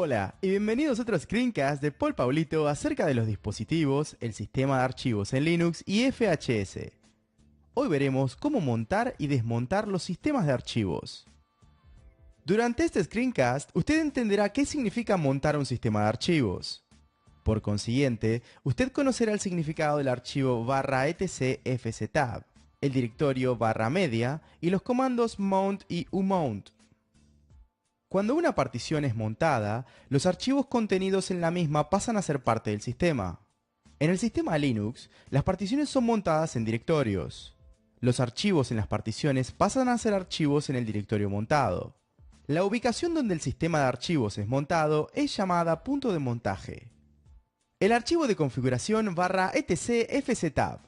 Hola y bienvenidos a otro screencast de Paul Paulito acerca de los dispositivos, el sistema de archivos en Linux y FHS. Hoy veremos cómo montar y desmontar los sistemas de archivos. Durante este screencast, usted entenderá qué significa montar un sistema de archivos. Por consiguiente, usted conocerá el significado del archivo /etc fztab, el directorio /media y los comandos mount y umount. Cuando una partición es montada, los archivos contenidos en la misma pasan a ser parte del sistema. En el sistema Linux, las particiones son montadas en directorios. Los archivos en las particiones pasan a ser archivos en el directorio montado. La ubicación donde el sistema de archivos es montado es llamada punto de montaje. El archivo de configuración /etc fztab.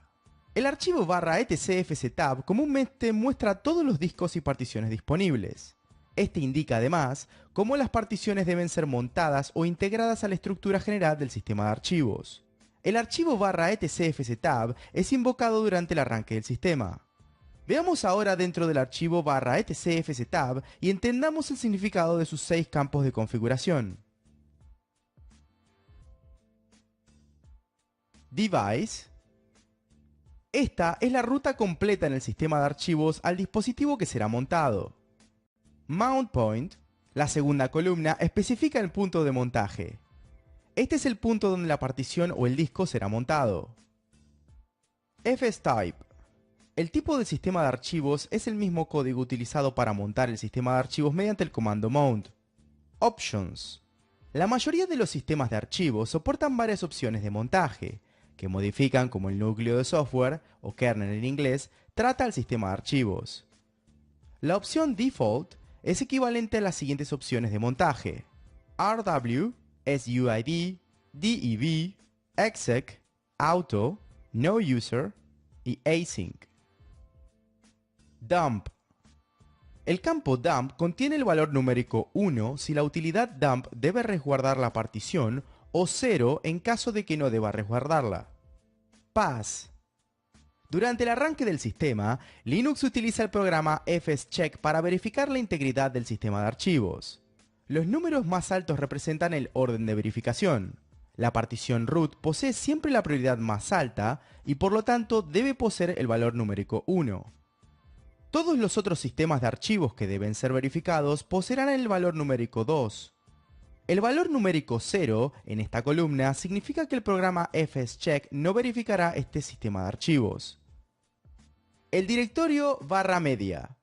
El archivo /etc fztab comúnmente muestra todos los discos y particiones disponibles. Este indica además cómo las particiones deben ser montadas o integradas a la estructura general del sistema de archivos. El archivo /etc fztab es invocado durante el arranque del sistema. Veamos ahora dentro del archivo /etc fztab y entendamos el significado de sus 6 campos de configuración. Device. Esta es la ruta completa en el sistema de archivos al dispositivo que será montado. Mount Point, la segunda columna, especifica el punto de montaje. Este es el punto donde la partición o el disco será montado. fstype. El tipo de sistema de archivos es el mismo código utilizado para montar el sistema de archivos mediante el comando mount. Options. La mayoría de los sistemas de archivos soportan varias opciones de montaje, que modifican cómo el núcleo de software, o kernel en inglés, trata al sistema de archivos. La opción Default es equivalente a las siguientes opciones de montaje: RW, SUID, DEV, exec, auto, no user y async. Dump. El campo dump contiene el valor numérico 1 si la utilidad dump debe resguardar la partición o 0 en caso de que no deba resguardarla. Pass. Durante el arranque del sistema, Linux utiliza el programa fscheck para verificar la integridad del sistema de archivos. Los números más altos representan el orden de verificación. La partición root posee siempre la prioridad más alta y por lo tanto debe poseer el valor numérico 1. Todos los otros sistemas de archivos que deben ser verificados poseerán el valor numérico 2. El valor numérico 0 en esta columna significa que el programa fscheck no verificará este sistema de archivos. El directorio /media.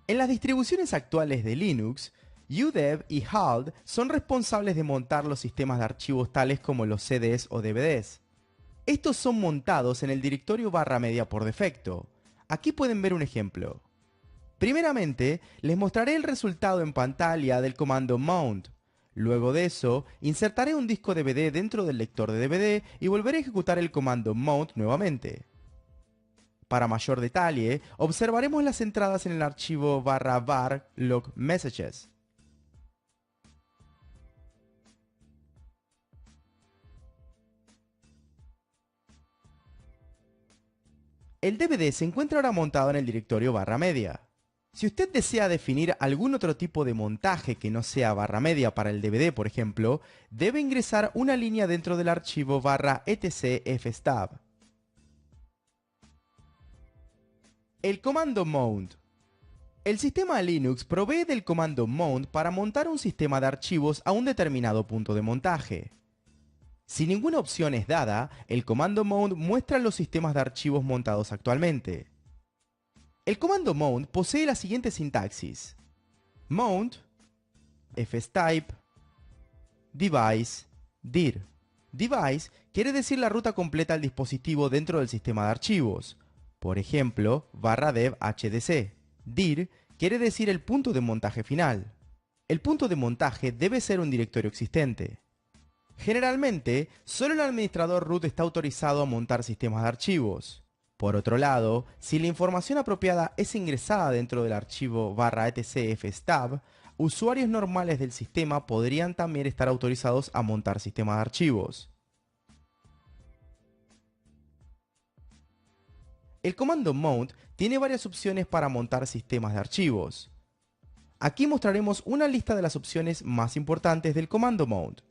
En las distribuciones actuales de Linux, UDEV y HALD son responsables de montar los sistemas de archivos tales como los CDs o DVDs. Estos son montados en el directorio /media por defecto. Aquí pueden ver un ejemplo. Primeramente, les mostraré el resultado en pantalla del comando mount. Luego de eso, insertaré un disco DVD dentro del lector de DVD y volveré a ejecutar el comando mount nuevamente. Para mayor detalle, observaremos las entradas en el archivo /var log messages. El DVD se encuentra ahora montado en el directorio /media. Si usted desea definir algún otro tipo de montaje que no sea /media para el DVD, por ejemplo, debe ingresar una línea dentro del archivo /etc fstab. El comando mount. El sistema Linux provee del comando mount para montar un sistema de archivos a un determinado punto de montaje. Si ninguna opción es dada, el comando mount muestra los sistemas de archivos montados actualmente. El comando mount posee la siguiente sintaxis: mount, fstype, device, dir. Device quiere decir la ruta completa al dispositivo dentro del sistema de archivos. Por ejemplo, /dev hdc. Dir quiere decir el punto de montaje final. El punto de montaje debe ser un directorio existente. Generalmente, solo el administrador root está autorizado a montar sistemas de archivos. Por otro lado, si la información apropiada es ingresada dentro del archivo /etc fstab, usuarios normales del sistema podrían también estar autorizados a montar sistemas de archivos. El comando mount tiene varias opciones para montar sistemas de archivos. Aquí mostraremos una lista de las opciones más importantes del comando mount.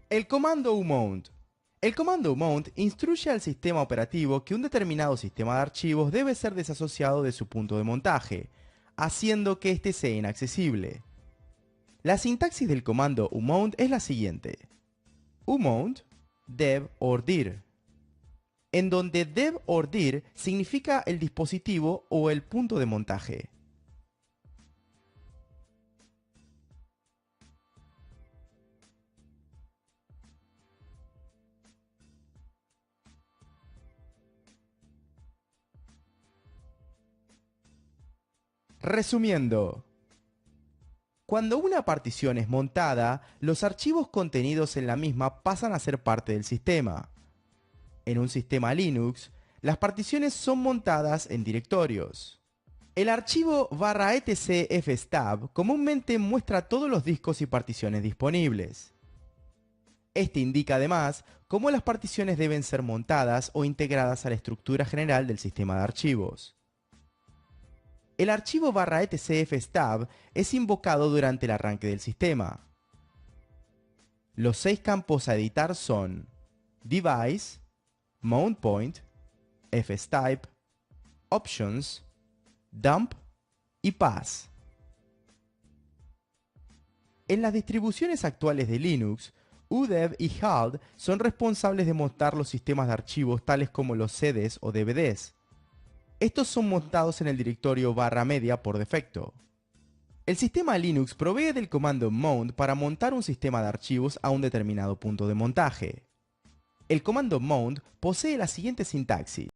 El comando umount. El comando umount instruye al sistema operativo que un determinado sistema de archivos debe ser desasociado de su punto de montaje, haciendo que éste sea inaccesible. La sintaxis del comando umount es la siguiente: umount dev or dir, en donde dev or dir significa el dispositivo o el punto de montaje. Resumiendo, cuando una partición es montada, los archivos contenidos en la misma pasan a ser parte del sistema. En un sistema Linux, las particiones son montadas en directorios. El archivo /etc fstab comúnmente muestra todos los discos y particiones disponibles. Este indica además cómo las particiones deben ser montadas o integradas a la estructura general del sistema de archivos. El archivo /etc fstab es invocado durante el arranque del sistema. Los 6 campos a editar son Device, Mount Point, fstype, Options, Dump y Pass. En las distribuciones actuales de Linux, udev y HALD son responsables de montar los sistemas de archivos tales como los CDs o DVDs. Estos son montados en el directorio /media por defecto. El sistema Linux provee del comando mount para montar un sistema de archivos a un determinado punto de montaje. El comando mount posee la siguiente sintaxis: